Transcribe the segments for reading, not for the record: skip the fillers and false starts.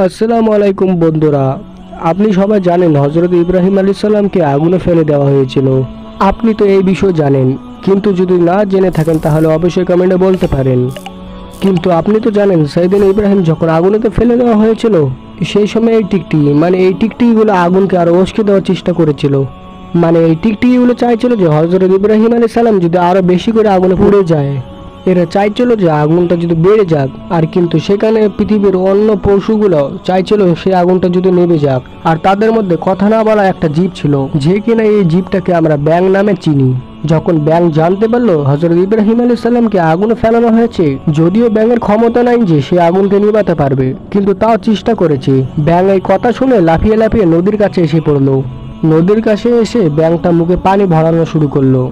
আসসালামু আলাইকুম বন্ধুরা, আপনি সবাই জানেন হযরত ইব্রাহিম আলাইহিস সালামকে আগুনে ফেলে দেওয়া হয়েছিল। আপনি তো এই বিষয় জানেন, কিন্তু যদি না জেনে থাকেন তাহলে অবশ্যই কমেন্টে বলতে পারেন। কিন্তু আপনি তো জানেন সাইয়েদনা ইব্রাহিম যখন আগুনেতে ফেলে দেওয়া হয়েছিল, সেই সময় এই টিকটিকিগুলো আগুনকে আরো উস্কে দেওয়ার চেষ্টা করেছিল। এই টিকটিকিগুলো চাইছিল যে হযরত ইব্রাহিম আলাইহিস সালাম যদি আরো বেশি করে আগুনে পুড়ে যায়। এরা চাইছিল যে আগুনটা যদি বেড়ে যাক, আর কিন্তু সেখানে পৃথিবীর অন্য পশুগুলো চাইছিল সেই আগুনটা যদি নেভে যাক। আর তাদের মধ্যে কথা না বলা একটা জীব ছিল, যে কিনা এই জীবটাকে আমরা ব্যাঙ নামে চিনি। যখন ব্যাঙ জানতে পারলো হযরত ইব্রাহিম আলাইহিস সালামকে আগুনে ফেলানো হয়েছে, যদিও ব্যাঙের ক্ষমতা নাই যে সে আগুনকে নিভাতে পারবে, কিন্তু তাও চেষ্টা করেছে। ব্যাঙ এই কথা শুনে লাফিয়ে লাফিয়ে নদীর কাছে এসে পড়লো। নদীর কাছে এসে ব্যাঙটা মুখে পানি ভরানো শুরু করলো,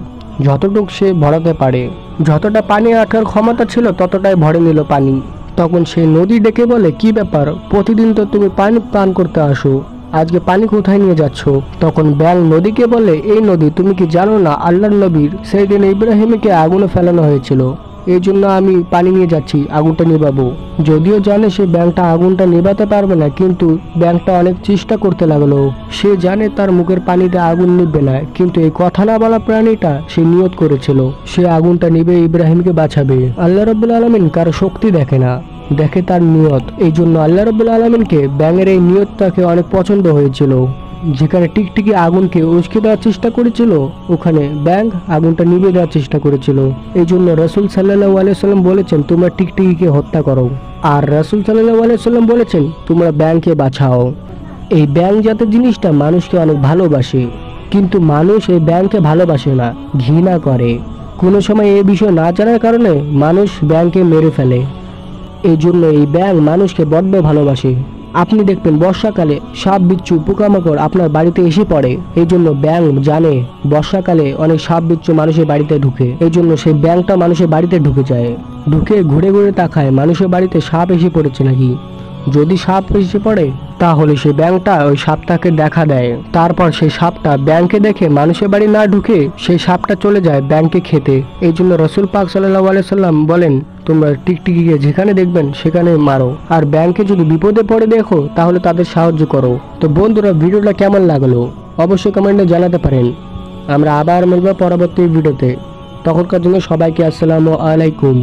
যতটুক সে ভরাতে পারে। যতটা পানি আটকার ক্ষমতা ছিল ততটাই ভরে নিল পানি। তখন সে নদী ডেকে বলে, কি ব্যাপার, প্রতিদিন তো তুমি পানি পান করতে আসো, আজকে পানি কোথায় নিয়ে যাচ্ছ? তখন ব্যাঙ নদীকে বলে, এই নদী, তুমি কি জানো না আল্লাহর নবীর সেদিন ইব্রাহিমকে আগুনে ফেলানো হয়েছিল, এই জন্য আমি পানি নিয়ে যাচ্ছি আগুনটা নিভাবো। যদিও জানে সে ব্যাঙটা আগুনটা নিভাতে পারবে না, কিন্তু ব্যাঙটা অনেক চেষ্টা করতে লাগলো। সে জানে তার মুখের পানিতে আগুন নিভবে না, কিন্তু এই কথা না বলা প্রাণীটা সে নিয়ত করেছিল সে আগুনটা নিভে ইব্রাহিমকে বাঁচাবে। আল্লাহ রাব্বুল আলামিন কারো শক্তি দেখে না, দেখে তার নিয়ত। এই জন্য আল্লাহ রাব্বুল আলামিনকে ব্যাঙের এই নিয়তটাকে অনেক পছন্দ হয়েছিল। যেখানে টিকটিকি আগুনকে উস্কে দেওয়ার চেষ্টা করেছিল, ওখানে ব্যাঙ আগুনটা নিভে দেওয়ার চেষ্টা করেছিল। এই জন্য রাসূল সাল্লাল্লাহু আলাইহি সাল্লাম বলেছেন, তোমরা টিকটিকিকে হত্যা করো। আর রাসূল সাল্লাল্লাহু আলাইহি সাল্লাম বলেছেন, তোমরা ব্যাঙকে বাঁচাও। এই ব্যাঙ জাতের জিনিসটা মানুষকে অনেক ভালোবাসে, কিন্তু মানুষ এই ব্যাঙকে ভালোবাসে না, ঘৃণা করে। কোনো সময় এই বিষয় না জানার কারণে মানুষ ব্যাঙকে মেরে ফেলে। এই জন্য এই ব্যাঙ মানুষকে বড্ড ভালোবাসে। আপনি দেখবেন বর্ষাকালে সাপ বিচ্ছু পোকামাকড় আপনার বাড়িতে এসে পড়ে। এই জন্য ব্যাঙ জানে বর্ষাকালে অনেক সাপ বিচ্ছু মানুষের বাড়িতে ঢুকে। এই জন্য সেই ব্যাঙটা মানুষের বাড়িতে ঢুকে যায়, ঢুকে ঘুরে ঘুরে তাকায় মানুষের বাড়িতে সাপ এসে পড়েছে নাকি। যদি সাপ এসে পড়ে তাহলে সেই ব্যাঙটা ওই সাপটাকে দেখা দেয়। তারপর সেই সাপটা ব্যাঙকে দেখে মানুষের বাড়ি না ঢুকে সেই সাপটা চলে যায় ব্যাঙকে খেতে। এই জন্য রাসূল পাক সাল্লাল্লাহু আলাইহি সাল্লাম বলেন, তোমরা টিকটিকিকে যেখানে দেখবেন সেখানে মারো, আর ব্যাঙকে যদি বিপদে পড়ে দেখো তাহলে তাদের সাহায্য করো। তো বন্ধুরা, ভিডিওটা কেমন লাগলো অবশ্যই কমেন্টে জানাতে পারেন। আমরা আবার মিলব পরবর্তী ভিডিওতে। তখনকার জন্য সবাইকে আসসালামু আলাইকুম।